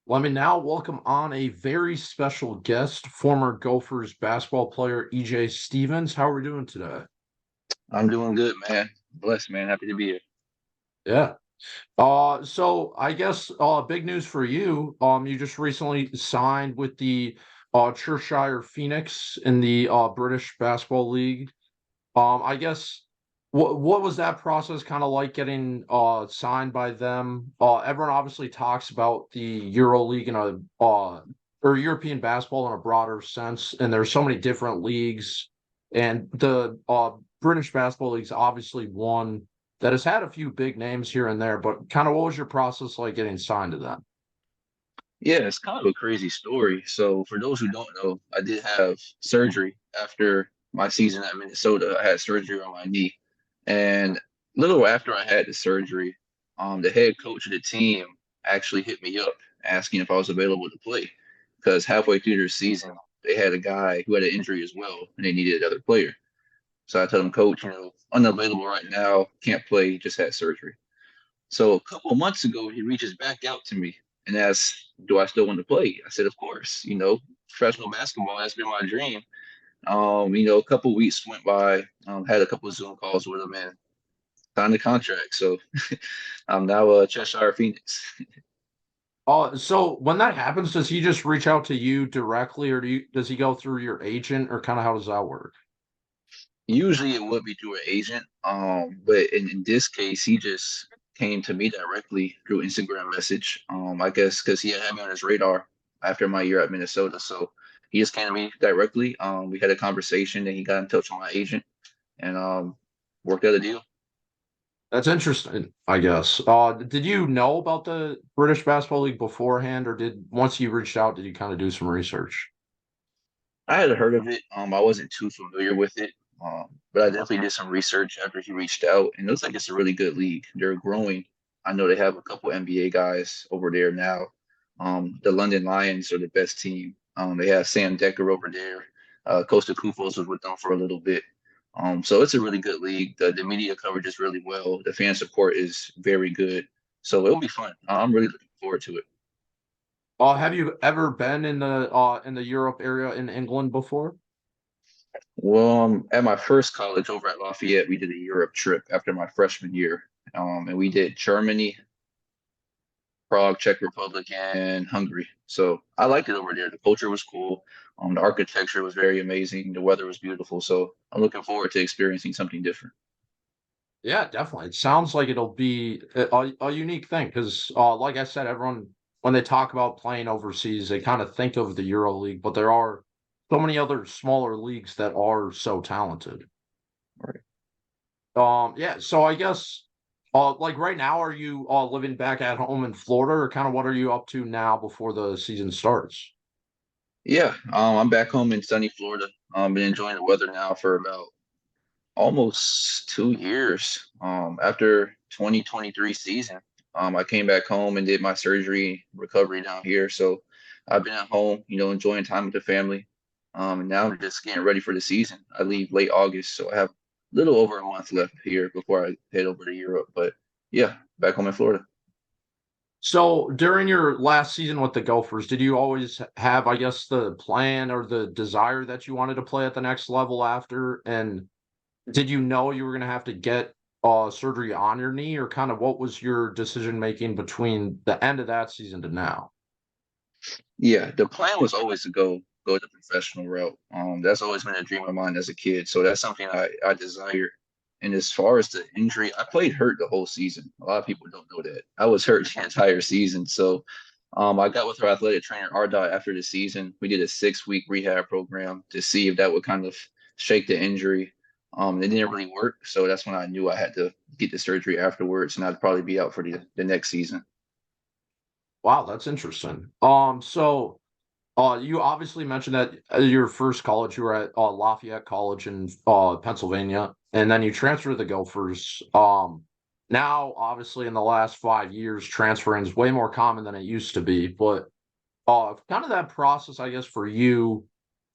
Let me now welcome on a very special guest, former Gophers basketball player EJ Stevens. How are we doing today? I'm doing good, man. Blessed, man. Happy to be here. Yeah. So I guess big news for you. You just recently signed with the Cheshire Phoenix in the British Basketball League. I guess what was that process kind of like getting signed by them? Everyone obviously talks about the Euro League in a or European basketball in a broader sense, and there's so many different leagues, and the British Basketball League's obviously one that has had a few big names here and there. But kind of what was your process like getting signed to them? Yeah, it's kind of a crazy story. So, for those who don't know, I did have surgery after my season at Minnesota. I had surgery on my knee. And a little after I had the surgery, the head coach of the team actually hit me up asking if I was available to play because halfway through their season, they had a guy who had an injury as well, and they needed another player. So I told him, Coach, unavailable right now, can't play, just had surgery. So a couple of months ago, he reaches back out to me and asks, "Do I still want to play?" I said, "Of course. Professional basketball has been my dream." A couple of weeks went by, had a couple of Zoom calls with him and signed the contract. So I'm now a Cheshire Phoenix. So when that happens, does he just reach out to you directly, or does he go through your agent, or kind of how does that work? Usually it would be through an agent, but in this case, he just came to me directly through Instagram message. I guess because he had me on his radar after my year at Minnesota, so he just came to me directly. We had a conversation, and he got in touch with my agent, and worked out a deal. That's interesting, I guess. Did you know about the British Basketball League beforehand, or did once you reached out, did you kind of do some research? I had heard of it. I wasn't too familiar with it, but I definitely did some research after he reached out, and it looks like it's a really good league. They're growing. I know they have a couple NBA guys over there now. The London Lions are the best team. They have Sam Decker over there. Costa Kufos was with them for a little bit. So it's a really good league. The media coverage is really well. The fan support is very good. So it'll be fun. I'm really looking forward to it. Have you ever been in the Europe area in England before? Well, at my first college over at Lafayette, we did a Europe trip after my freshman year. And we did Germany, Prague, Czech Republic, and Hungary. So I liked it over there. The culture was cool. The architecture was very amazing. The weather was beautiful. So I'm looking forward to experiencing something different. Yeah, definitely. It sounds like it'll be a unique thing because, like I said, everyone when they talk about playing overseas, they kind of think of the Euro League, but there are so many other smaller leagues that are so talented. Right. Yeah, so I guess, like right now, are you living back at home in Florida, or kind of what are you up to now before the season starts? Yeah, I'm back home in sunny Florida. Been enjoying the weather now for about almost 2 years. After 2023 season, I came back home and did my surgery recovery down here. So I've been at home, enjoying time with the family. And now I'm just getting ready for the season. I leave late August, so I have a little over a month left here before I head over to Europe. But yeah, back home in Florida. So during your last season with the Gophers, did you always have, I guess, the plan or the desire that you wanted to play at the next level after? And did you know you were going to have to get surgery on your knee, or kind of what was your decision making between the end of that season to now? Yeah, the plan was always to go the professional route. That's always been a dream of mine as a kid. So that's something I desire. And as far as the injury, I played hurt the whole season. A lot of people don't know that. I was hurt the entire season. So I got with our athletic trainer, Ardot, after the season. We did a 6 week rehab program to see if that would kind of shake the injury. It didn't really work. So that's when I knew I had to get the surgery afterwards, and I'd probably be out for the next season. Wow, that's interesting. So you obviously mentioned that your first college, you were at Lafayette College in Pennsylvania, and then you transferred to the Gophers. Now, obviously, in the last 5 years, transferring is way more common than it used to be. But kind of that process, I guess, for you,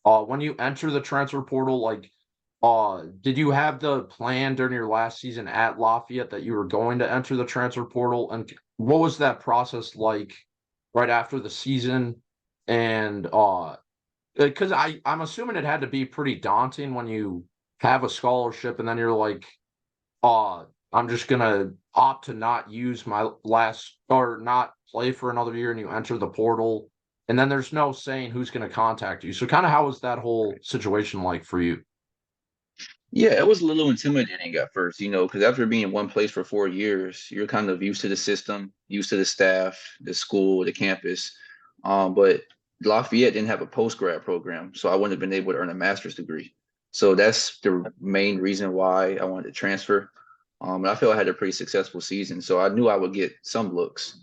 when you enter the transfer portal, like, did you have the plan during your last season at Lafayette that you were going to enter the transfer portal, and what was that process like? right after the season, and because I'm assuming it had to be pretty daunting when you have a scholarship and then you're like, uh, I'm just gonna opt to not use my last or not play for another year, and you enter the portal, and then there's no saying who's gonna contact you. So kind of how was that whole situation like for you? Yeah, it was a little intimidating at first, because after being in one place for 4 years, you're kind of used to the system, used to the staff, the school, the campus. But Lafayette didn't have a post-grad program, so I wouldn't have been able to earn a master's degree. So that's the main reason why I wanted to transfer. And I feel I had a pretty successful season, so I knew I would get some looks.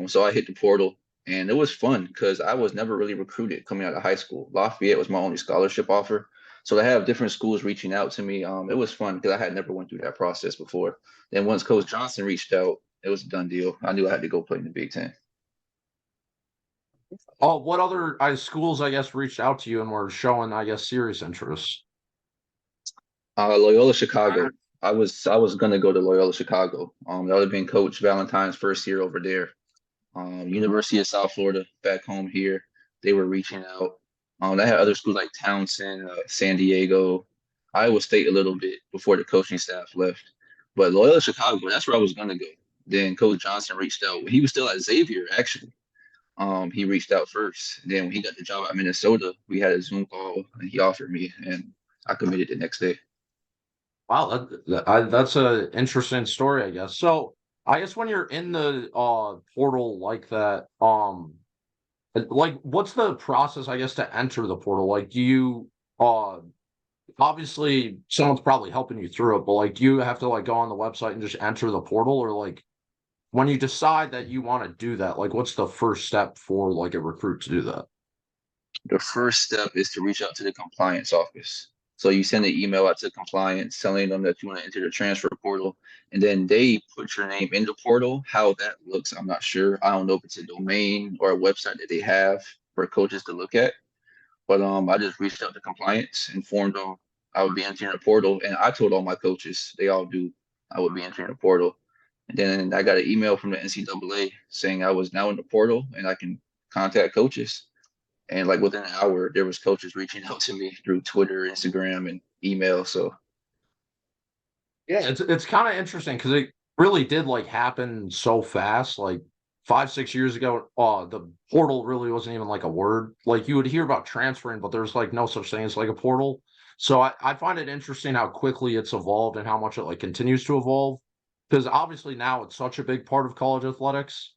So I hit the portal, and it was fun because I was never really recruited coming out of high school. Lafayette was my only scholarship offer. So to have different schools reaching out to me, it was fun because I had never went through that process before. Then once Coach Johnson reached out, it was a done deal. I knew I had to go play in the Big Ten. Oh, what other schools, I guess, reached out to you and were showing, I guess, serious interest? Loyola Chicago. I was gonna go to Loyola Chicago. That would have been Coach Valentine's first year over there. University of South Florida back home here. They were reaching out. I had other schools like Townsend, San Diego, Iowa State a little bit before the coaching staff left. But Loyola Chicago, that's where I was gonna go. Then Coach Johnson reached out. He was still at Xavier, actually. He reached out first. Then when he got the job at Minnesota, we had a Zoom call and he offered me, and I committed the next day. Wow, that's a interesting story, I guess. So I guess when you're in the portal like that, like what's the process, I guess, to enter the portal? Like, do you uh obviously someone's probably helping you through it, but like do you have to like go on the website and just enter the portal, or like when you decide that you want to do that, like what's the first step for like a recruit to do that? The first step is to reach out to the compliance office. So you send an email out to compliance telling them that you want to enter the transfer portal, and then they put your name in the portal. How that looks, I'm not sure. I don't know if it's a domain or a website that they have for coaches to look at. But I just reached out to compliance, informed them I would be entering the portal, and I told all my coaches, they all do, I would be entering the portal. And then I got an email from the NCAA saying I was now in the portal and I can contact coaches. And like within an hour, there was coaches reaching out to me through Twitter, Instagram, and email. So Yeah, it's kind of interesting because it really did like happen so fast. Like 5, 6 years ago, the portal really wasn't even like a word. Like you would hear about transferring, but there's like no such thing as like a portal. So I find it interesting how quickly it's evolved and how much it like continues to evolve. Because obviously now it's such a big part of college athletics.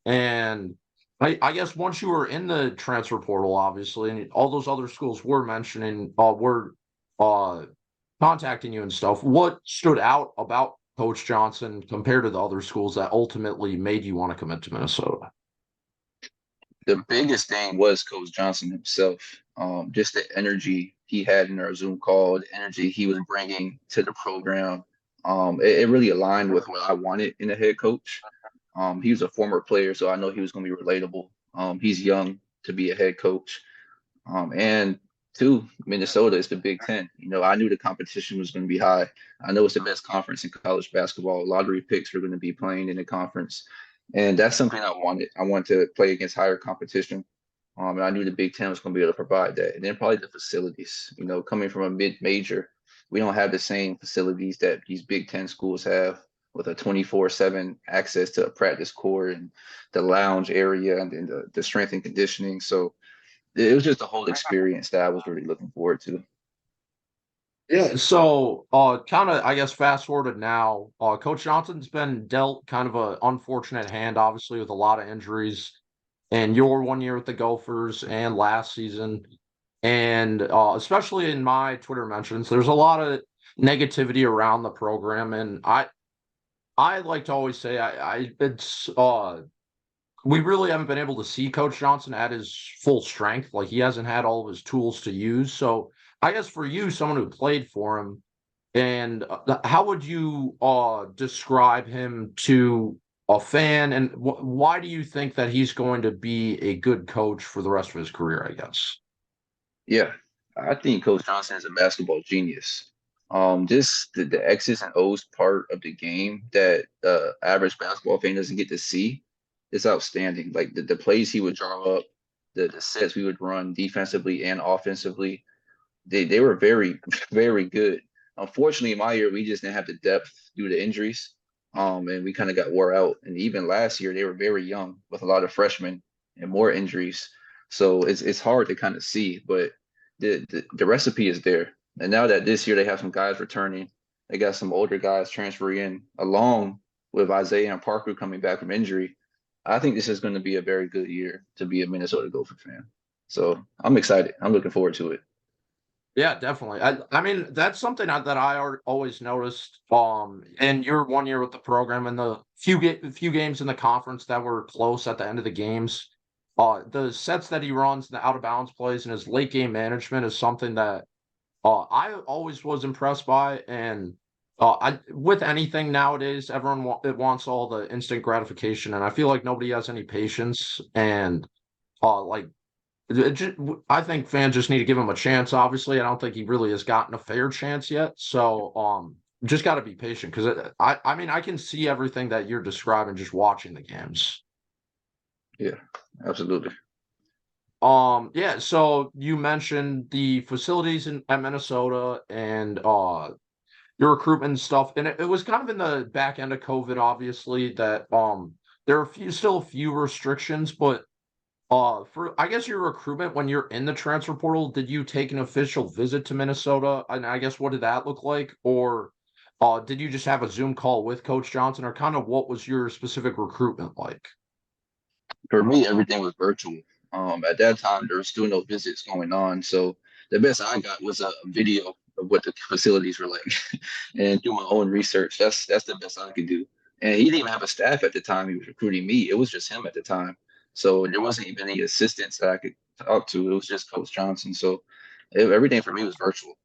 And I guess once you were in the transfer portal, obviously, and all those other schools were mentioning, were uh, contacting you and stuff, what stood out about Coach Johnson compared to the other schools that ultimately made you want to commit to Minnesota? the biggest thing was Coach Johnson himself. Just the energy he had in our Zoom call, the energy he was bringing to the program. It really aligned with what I wanted in a head coach. He was a former player, so I know he was going to be relatable. He's young to be a head coach. And two, Minnesota is the Big Ten. I knew the competition was going to be high. I know it's the best conference in college basketball. Lottery picks are going to be playing in the conference. And that's something I wanted. I wanted to play against higher competition. And I knew the Big Ten was going to be able to provide that. And then probably the facilities, coming from a mid-major, we don't have the same facilities that these Big Ten schools have with a 24/7 access to a practice court and the lounge area and then the strength and conditioning. So it was just a whole experience that I was really looking forward to. Yeah, so kind of I guess fast forwarded now, Coach Johnson's been dealt kind of a unfortunate hand, obviously, with a lot of injuries. And your 1 year with the Gophers and last season. And especially in my Twitter mentions, there's a lot of negativity around the program. And I like to always say I it's we really haven't been able to see Coach Johnson at his full strength. Like he hasn't had all of his tools to use. So I guess for you, someone who played for him, and how would you describe him to a fan? And why do you think that he's going to be a good coach for the rest of his career, I guess? Yeah, I think Coach Johnson is a basketball genius. Just the X's and O's part of the game that average basketball fan doesn't get to see. it's outstanding. Like the plays he would draw up, the sets we would run defensively and offensively, they were very very good. Unfortunately, my year we just didn't have the depth due to injuries, and we kind of got wore out. And even last year they were very young with a lot of freshmen and more injuries, so it's hard to kind of see. But the recipe is there. And now that this year they have some guys returning, they got some older guys transferring in along with Isaiah and Parker coming back from injury. I think this is going to be a very good year to be a Minnesota Gopher fan. So I'm excited. I'm looking forward to it. Yeah, definitely. I mean, that's something that I always noticed. In your 1 year with the program and the few games in the conference that were close at the end of the games, the sets that he runs, the out of bounds plays, and his late game management is something that I always was impressed by. And with anything nowadays, everyone it wants all the instant gratification, and I feel like nobody has any patience. And like I think fans just need to give him a chance. Obviously, I don't think he really has gotten a fair chance yet. So, just got to be patient because I mean, I can see everything that you're describing just watching the games. Yeah, absolutely. Yeah. So you mentioned the facilities at Minnesota and your recruitment stuff, and it was kind of in the back end of COVID, obviously, that there are still a few restrictions, but for I guess your recruitment when you're in the transfer portal, did you take an official visit to Minnesota? And I guess what did that look like? Or did you just have a Zoom call with Coach Johnson, or kind of what was your specific recruitment like? For me, everything was virtual. At that time, there was still no visits going on, so the best I got was a video of what the facilities were like, and do my own research. That's the best I could do. And he didn't even have a staff at the time. He was recruiting me. It was just him at the time, so there wasn't even any assistants that I could talk to. It was just Coach Johnson. So everything for me was virtual.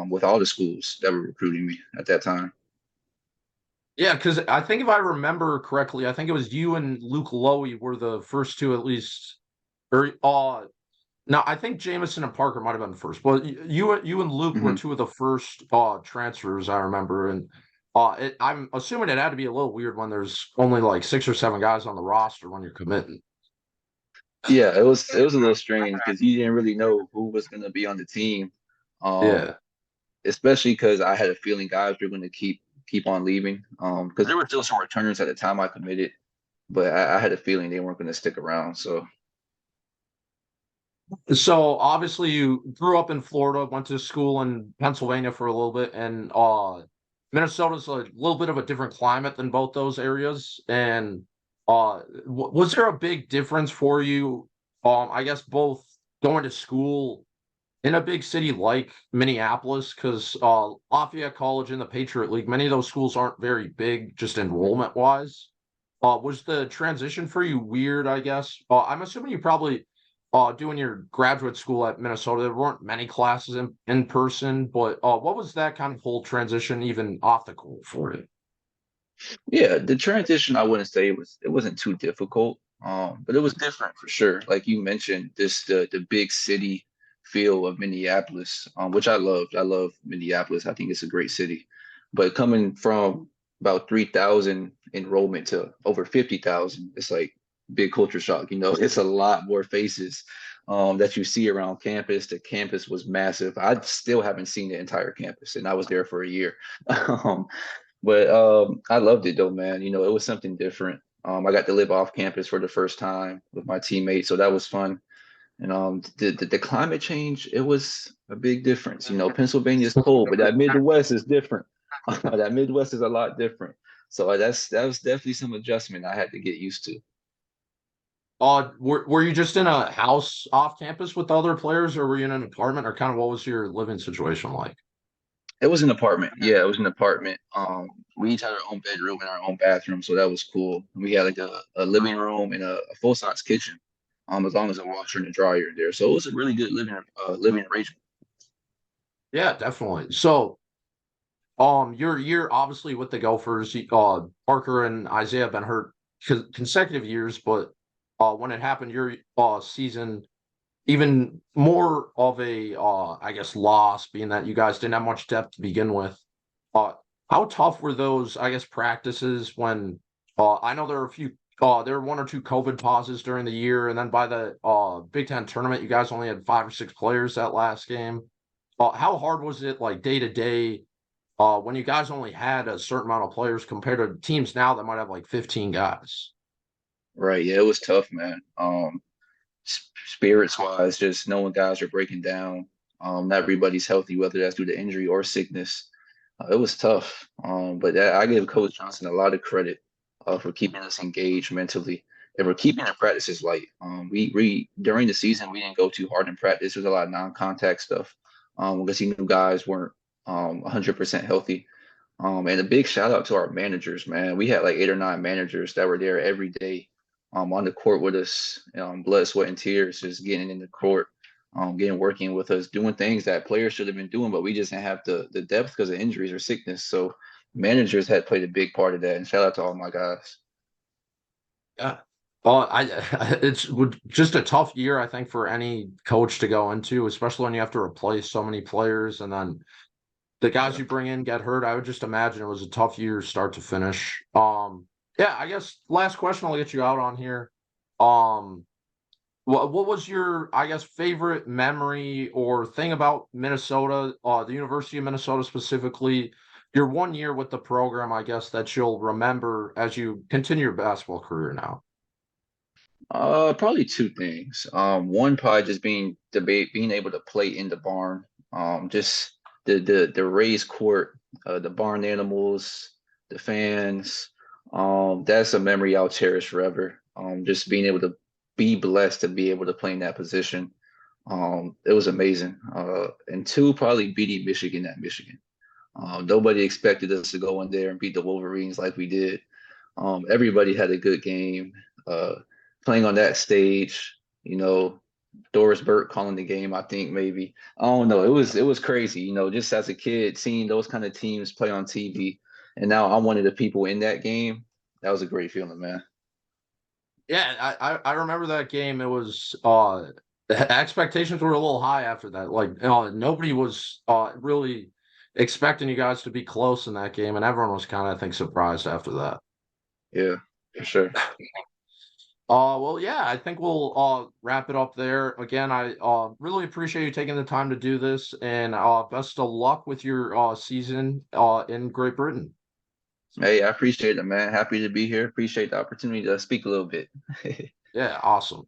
With all the schools that were recruiting me at that time. Yeah, because I think if I remember correctly, I think it was you and Luke Lowy were the first two at least. Or no, I think Jameson and Parker might have been the first, but you and Luke were Mhm. two of the first transfers I remember. And I'm assuming it had to be a little weird when there's only like 6 or 7 guys on the roster when you're committing. Yeah, it was a little strange because you didn't really know who was going to be on the team, um, Yeah. especially because I had a feeling guys were going to keep on leaving. Because there were still some returners at the time I committed, but I had a feeling they weren't going to stick around. So So obviously you grew up in Florida, went to school in Pennsylvania for a little bit, and Minnesota's a little bit of a different climate than both those areas. And was there a big difference for you? I guess both going to school in a big city like Minneapolis, because Lafayette College and the Patriot League, many of those schools aren't very big, just enrollment wise. Was the transition for you weird, I guess? I'm assuming you probably doing your graduate school at Minnesota, there weren't many classes in person, but what was that kind of whole transition even off the court for you? yeah, the transition I wouldn't say it wasn't too difficult, but it was different for sure. Like you mentioned, this the big city feel of Minneapolis, which I loved. I love Minneapolis. I think it's a great city. But coming from about 3,000 enrollment to over 50,000, it's like big culture shock. It's a lot more faces that you see around campus. The campus was massive. I still haven't seen the entire campus, and I was there for a year. Um, but I loved it though, man. It was something different. I got to live off campus for the first time with my teammates, so that was fun. And the climate change, it was a big difference. Pennsylvania is cold, but that Midwest is different. That Midwest is a lot different. So that was definitely some adjustment I had to get used to. Were you just in a house off campus with other players, or were you in an apartment, or kind of what was your living situation like? It was an apartment. Yeah, it was an apartment. We each had our own bedroom and our own bathroom, so that was cool. We had like a living room and a full-size kitchen, as long as a washer and a dryer in there. So it was a really good living arrangement. Yeah, definitely. So, your year obviously with the Gophers, Parker and Isaiah have been hurt consecutive years, but when it happened, your season even more of a I guess loss, being that you guys didn't have much depth to begin with. Uh, how tough were those, I guess, practices when I know there are a few there were 1 or 2 COVID pauses during the year, and then by the Big Ten tournament, you guys only had 5 or 6 players that last game. How hard was it, like day to day, when you guys only had a certain amount of players compared to teams now that might have like 15 guys? Right. Yeah, it was tough, man. Spirits wise, just knowing guys are breaking down. Not everybody's healthy, whether that's due to injury or sickness. It was tough. But I give Coach Johnson a lot of credit for keeping us engaged mentally and for keeping the practices light. We during the season we didn't go too hard in practice. There was a lot of non-contact stuff because he knew guys weren't 100% healthy. And a big shout out to our managers, man. We had like 8 or 9 managers that were there every day, on the court with us, blood, sweat, and tears, just getting in the court, getting working with us, doing things that players should have been doing, but we just didn't have the depth because of injuries or sickness. So managers had played a big part of that. And shout out to all my guys. Yeah. Just a tough year, I think, for any coach to go into, especially when you have to replace so many players and then the guys Yeah. you bring in get hurt. I would just imagine it was a tough year start to finish. Yeah, I guess last question I'll get you out on here. Um, what was your, I guess, favorite memory or thing about Minnesota, the University of Minnesota specifically, your 1 year with the program, I guess, that you'll remember as you continue your basketball career now? Probably two things. One probably just being able to play in the barn. Just the raised court, the barn animals, the fans. That's a memory I'll cherish forever. Just being able to be blessed to be able to play in that position. It was amazing. And two, probably beating Michigan at Michigan. Nobody expected us to go in there and beat the Wolverines like we did. Everybody had a good game. Playing on that stage, Doris Burke calling the game, I think maybe. I don't know. It was crazy, just as a kid seeing those kind of teams play on TV. And now I'm one of the people in that game. That was a great feeling, man. Yeah, I remember that game. It was expectations were a little high after that. Like, nobody was really expecting you guys to be close in that game, and everyone was kind of, I think, surprised after that. Yeah, for sure. Well, yeah, I think we'll wrap it up there. Again, I really appreciate you taking the time to do this, and best of luck with your season in Great Britain. Hey, I appreciate it, man. Happy to be here. Appreciate the opportunity to speak a little bit. Yeah, awesome.